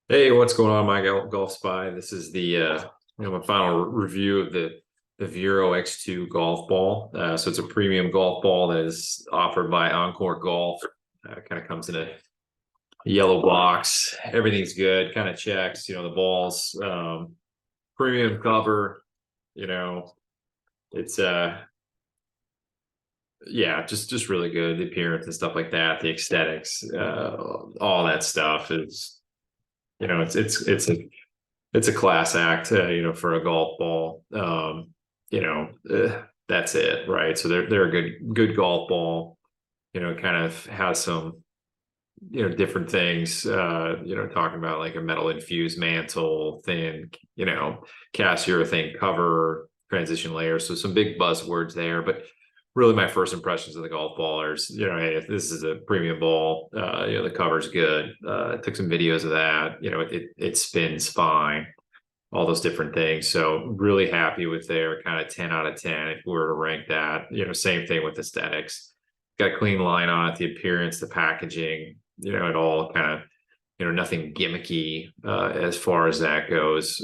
Hey, what's going on, my golf spy? This is the my final review of the VEROX2 golf ball. So it's a premium golf ball that is offered by OnCore Golf. Kind of comes in a yellow box. Everything's good. Kind of checks. The balls, premium cover. You know, it's yeah, just really good. The appearance and stuff like that. The aesthetics, all that stuff is. It's a class act, for a golf ball. That's it, right? So they're a good golf ball. Kind of has some different things. Talking about like a metal infused mantle, thin, cast urethane cover, transition layer. So some big buzzwords there, but really my first impressions of the golf ball is, hey, if this is a premium ball, the cover's good. I took some videos of that. It spins fine, all those different things. So really happy with their kind of 10 out of 10 if we were to rank that. Same thing with aesthetics. Got a clean line on it, the appearance, the packaging, it all kind of, nothing gimmicky as far as that goes.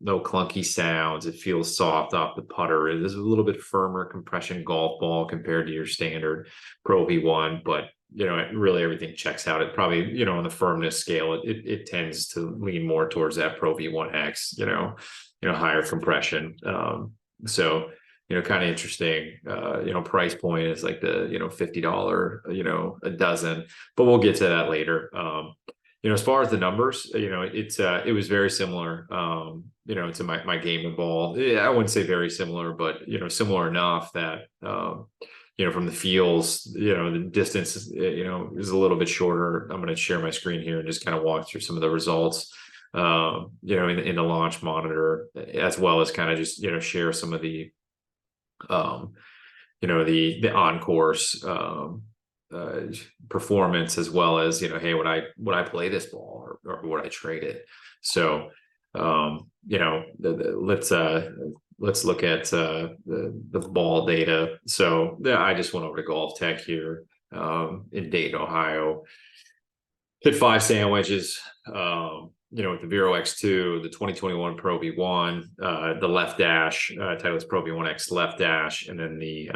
No clunky sounds. It feels soft off the putter. It is a little bit firmer compression golf ball compared to your standard Pro V1, but really everything checks out. It probably, on the firmness scale, it tends to lean more towards that Pro V1X, higher compression. So kind of interesting. Price point is like the $50, a dozen, but we'll get to that later. As far as the numbers, it was very similar, to my gaming ball. Yeah, I wouldn't say very similar, but similar enough that from the feels, the distance, is a little bit shorter. I'm going to share my screen here and just kind of walk through some of the results, in the launch monitor, as well as kind of just share some of the the on-course performance, as well as hey, would I play this ball, or would I trade it? So let's look at the ball data. So yeah, I just went over to Golf Tech here in Dayton, Ohio. Hit 5 sand wedges. With the VEROX2, the 2021 Pro V1, the left dash, Titleist Pro V1X left dash, and then the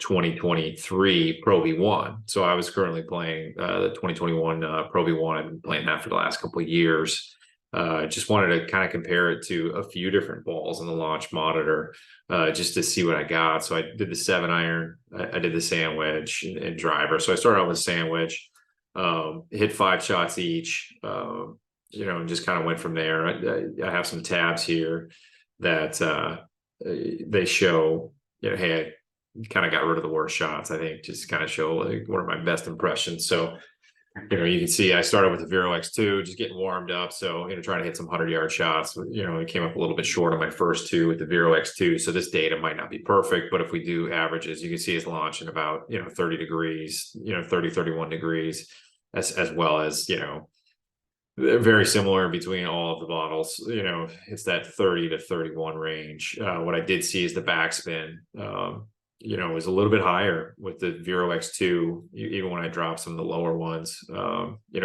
2023 Pro V1. So I was currently playing the 2021 Pro V1. I've been playing that for the last couple of years. Just wanted to kind of compare it to a few different balls on the launch monitor, just to see what I got. So I did the 7-iron, I did the sand wedge and driver. So I started out with sand wedge. Hit 5 shots each, and just kind of went from there. I have some tabs here that they show, hey, I kind of got rid of the worst shots. I think just kind of show like one of my best impressions. So, you can see I started with the VEROX2, just getting warmed up. So, trying to hit some 100-yard shots. It came up a little bit short on my first 2 with the VEROX2. So this data might not be perfect, but if we do averages, you can see it's launching about, 30 degrees, 30, 31 degrees, as well as, very similar between all of the bottles. It's that 30 to 31 range. What I did see is the backspin, was a little bit higher with the VEROX2, even when I dropped some of the lower ones,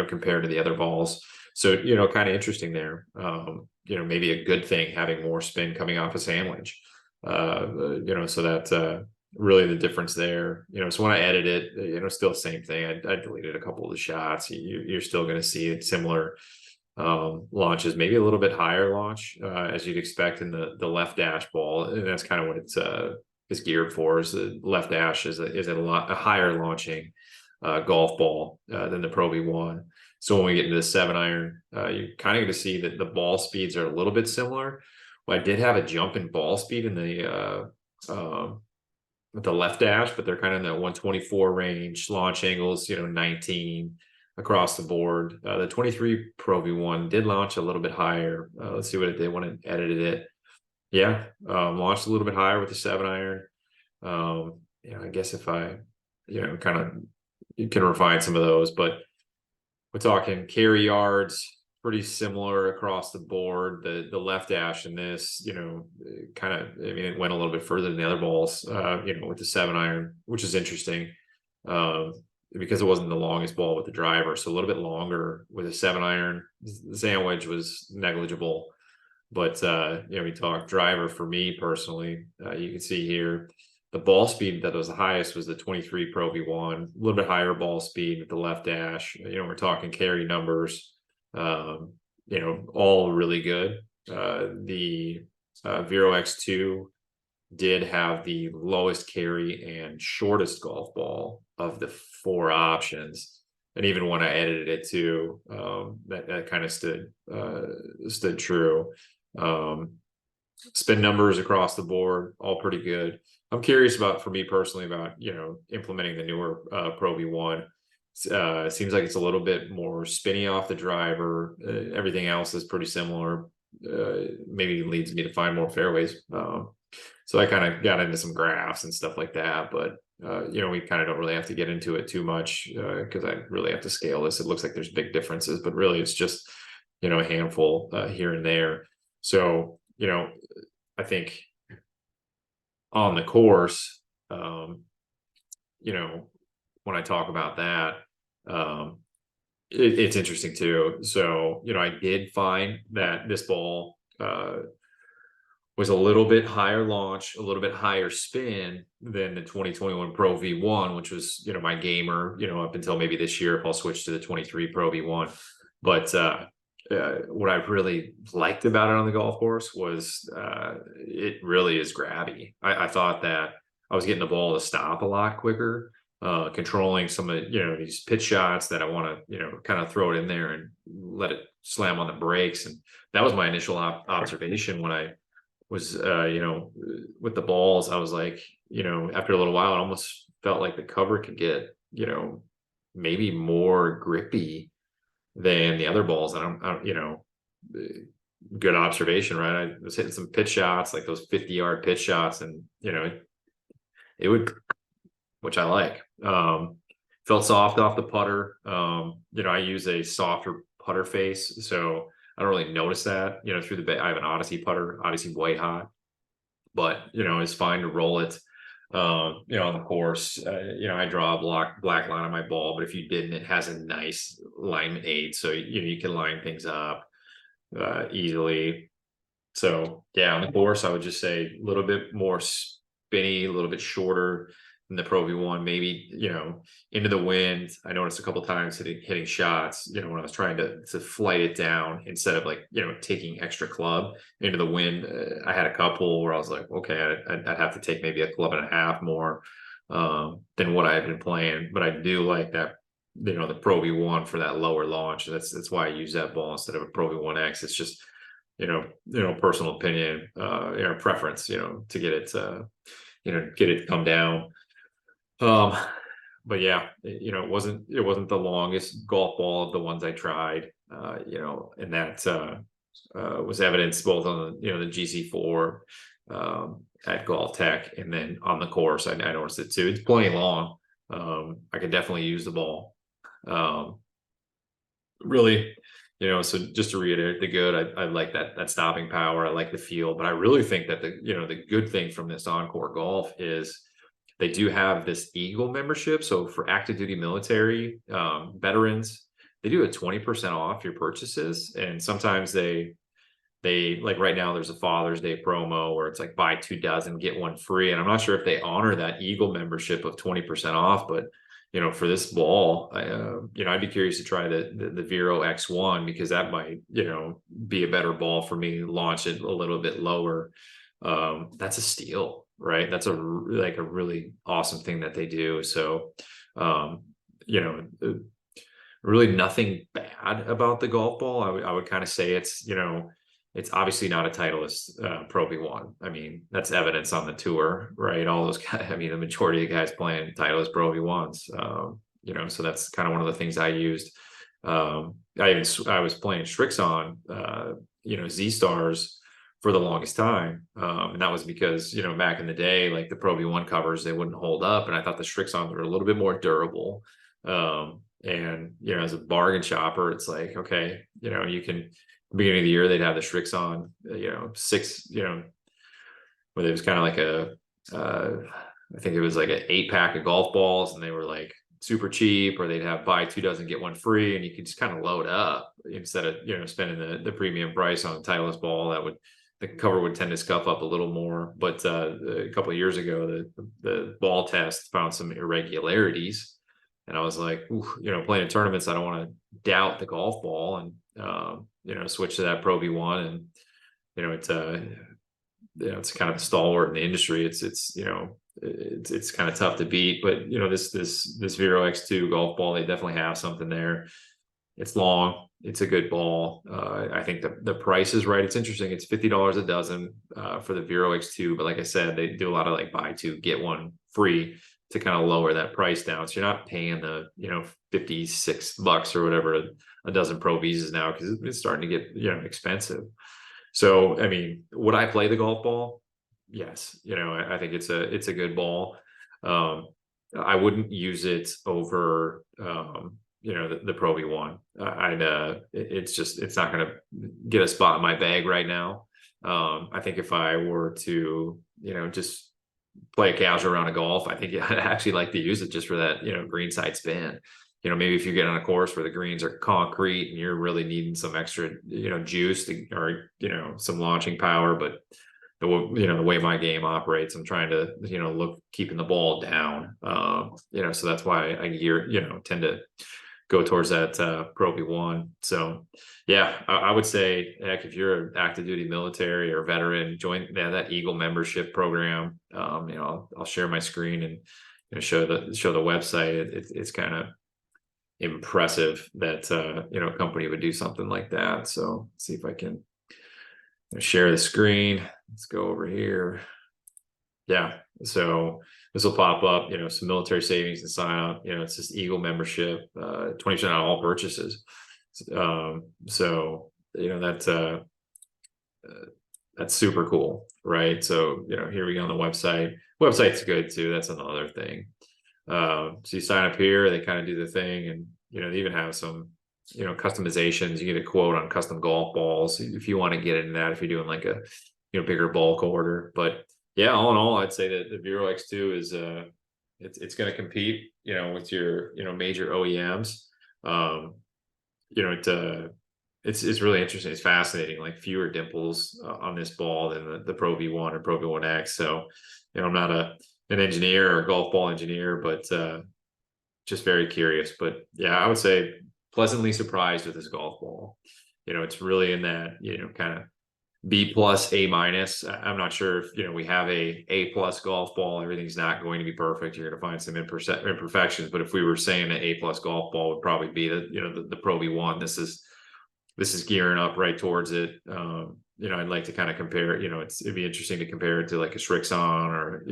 compared to the other balls. So, kind of interesting there. Maybe a good thing having more spin coming off a sandwich. So that really the difference there. So when I edit it, still the same thing. I deleted a couple of the shots. You're still going to see it similar launches, maybe a little bit higher launch, as you'd expect in the left dash ball, and that's kind of what it's is geared for. Is the left dash is a higher launching golf ball than the Pro V1. So when we get into the 7-iron, you're kind of going to see that the ball speeds are a little bit similar. Well, I did have a jump in ball speed in the with the left dash, but they're kind of in that 124 range. Launch angles, 19 across the board. The 23 Pro V1 did launch a little bit higher. Let's see what it did when it edited it. Yeah, launched a little bit higher with the 7-iron. I guess if I, kind of, you can refine some of those, but we're talking carry yards, pretty similar across the board. The left dash in this, kind of, it went a little bit further than the other balls, with the 7-iron, which is interesting. because it wasn't the longest ball with the driver, so a little bit longer with a 7-iron. The sandwich was negligible, but we talk driver for me personally. You can see here the ball speed that was the highest was the 23 Pro V1, a little bit higher ball speed with the left dash. We're talking carry numbers, all really good. The VEROX2 did have the lowest carry and shortest golf ball of the 4 options, and even when I edited it too, that kind of stood true. Spin numbers across the board all pretty good. I'm curious for me personally about implementing the newer Pro V1. Seems like it's a little bit more spinny off the driver. Everything else is pretty similar. Maybe leads me to find more fairways. So I kind of got into some graphs and stuff like that, but we kind of don't really have to get into it too much because I really have to scale this. It looks like there's big differences, but really it's just a handful here and there. So I think on the course, when I talk about that, it's interesting too. So I did find that this ball was a little bit higher launch, a little bit higher spin than the 2021 Pro V1, which was, my gamer, up until maybe this year, if I'll switch to the 23 Pro V1. But what I really liked about it on the golf course was it really is grabby. I thought that I was getting the ball to stop a lot quicker, controlling some of these pitch shots that I want to kind of throw it in there and let it slam on the brakes. And that was my initial observation when I was with the balls. I was like, after a little while, it almost felt like the cover could get maybe more grippy than the other balls. And I'm good observation, right? I was hitting some pitch shots, like those 50-yard pitch shots, and it would, which I like. Felt soft off the putter. I use a softer putter face, so I don't really notice that. Through the I have an Odyssey putter, Odyssey White Hot, but it's fine to roll it. On the course, I draw a black line on my ball, but if you didn't, it has a nice alignment aid, so you can line things up easily. So yeah, on the course, I would just say a little bit more spinny, a little bit shorter than the Pro V1, maybe into the wind. I noticed a couple of times hitting shots, when I was trying to flight it down instead of taking extra club into the wind. I had a couple where I was like, okay, I'd have to take maybe a club and a half more than what I had been playing. But I do like that, the Pro V1 for that lower launch. That's why I use that ball instead of a Pro V1X. It's just personal opinion, preference, to get it get it to come down. But yeah, it wasn't the longest golf ball of the ones I tried, and that was evidenced both on the GC4 at Golf Tech, and then on the course I noticed it too. It's plenty long. I could definitely use the ball. Really, so just to reiterate the good, I like that stopping power. I like the feel, but I really think that the good thing from this OnCore Golf is they do have this Eagle membership. So for active duty military veterans, they do a 20% off your purchases. And sometimes they like right now there's a Father's Day promo where it's like buy 2 dozen, get 1 free. And I'm not sure if they honor that Eagle membership of 20% off, but for this ball, I'd be curious to try the VEROX2 because that might, be a better ball for me. Launch it a little bit lower. That's a steal, right? That's a really awesome thing that they do. So, really nothing bad about the golf ball. I would kind of say it's, it's obviously not a Titleist Pro V1. I mean, that's evidence on the tour, right? All those guys, I mean, the majority of guys playing Titleist Pro V1s, so that's kind of one of the things I used. I was playing Strixon, Z Stars for the longest time. And that was because, back in the day, like the Pro V1 covers, they wouldn't hold up. And I thought the Strixons were a little bit more durable. And, as a bargain shopper, it's like, okay, you can, beginning of the year, they'd have the Strixon, 6, where it was kind of like I think it was like an 8-pack of golf balls, and they were like super cheap, or they'd have buy 2 dozen get one free, and you could just kind of load up instead of spending the premium price on a Titleist ball. The cover would tend to scuff up a little more. But a couple of years ago, the ball test found some irregularities, and I was like, playing in tournaments, I don't want to doubt the golf ball, and switch to that Pro V1, and it's kind of a stalwart in the industry. It's kind of tough to beat, but this VEROX2 golf ball, they definitely have something there. It's long, it's a good ball. I think the price is right. It's interesting. It's $50 a dozen for the VEROX2, but like I said, they do a lot of like buy two get one free to kind of lower that price down. So you're not paying the $56 or whatever a dozen Pro Vs is now, because it's starting to get expensive. So I mean, would I play the golf ball? Yes, I think it's a good ball. I wouldn't use it over the Pro V1. It's not going to get a spot in my bag right now. I think if I were to just play a casual round of golf, I think I'd actually like to use it just for that green side spin. Maybe if you get on a course where the greens are concrete and you're really needing some extra juice or some launching power, but the way my game operates, I'm trying to keeping the ball down, so that's why I tend to go towards that Pro V1. So yeah, I would say, heck, if you're an active duty military or veteran, join that Eagle membership program. I'll share my screen and show the website. It's kind of impressive that a company would do something like that. So let's see if I can share the screen. Let's go over here. Yeah, so this will pop up, some military savings and sign up. It's just Eagle membership, 20% on all purchases. So that's super cool, right? So here we go on the website. Website's good too. That's another thing. So you sign up here, they kind of do the thing, and they even have some customizations. You get a quote on custom golf balls if you want to get into that, if you're doing like a bigger bulk order. But yeah, all in all, I'd say that the VEROX2 is it's going to compete with your major OEMs. It's really interesting. It's fascinating. Like, fewer dimples on this ball than the Pro V1 or Pro V1X. So I'm not an engineer or a golf ball engineer, but just very curious. But yeah, I would say pleasantly surprised with this golf ball. It's really in that kind of B+, A-. I'm not sure if we have A+ golf ball. Everything's not going to be perfect. You're going to find some imperfections. But if we were saying an A+ golf ball would probably be the Pro V1. This is gearing up right towards it. I'd like to kind of compare. It'd be interesting to compare it to like a Srixon or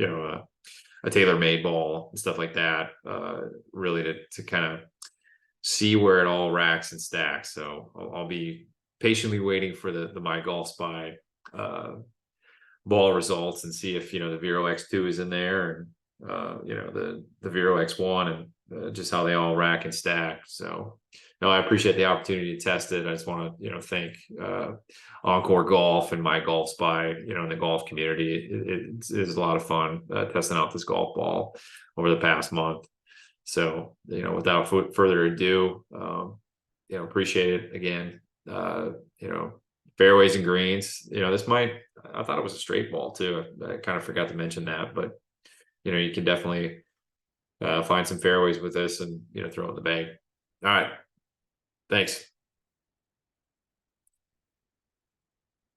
a TaylorMade ball and stuff like that. Really to kind of see where it all racks and stacks. So I'll be patiently waiting for the MyGolfSpy ball results and see if the VEROX2 is in there, and the VEROX1, and just how they all rack and stack. So no, I appreciate the opportunity to test it. I just want to thank OnCore Golf and MyGolfSpy, in the golf community. It is a lot of fun testing out this golf ball over the past month. So without further ado, appreciate it again. Fairways and greens. I thought it was a straight ball too. I kind of forgot to mention that, but you can definitely find some fairways with this and throw it in the bag. All right, thanks.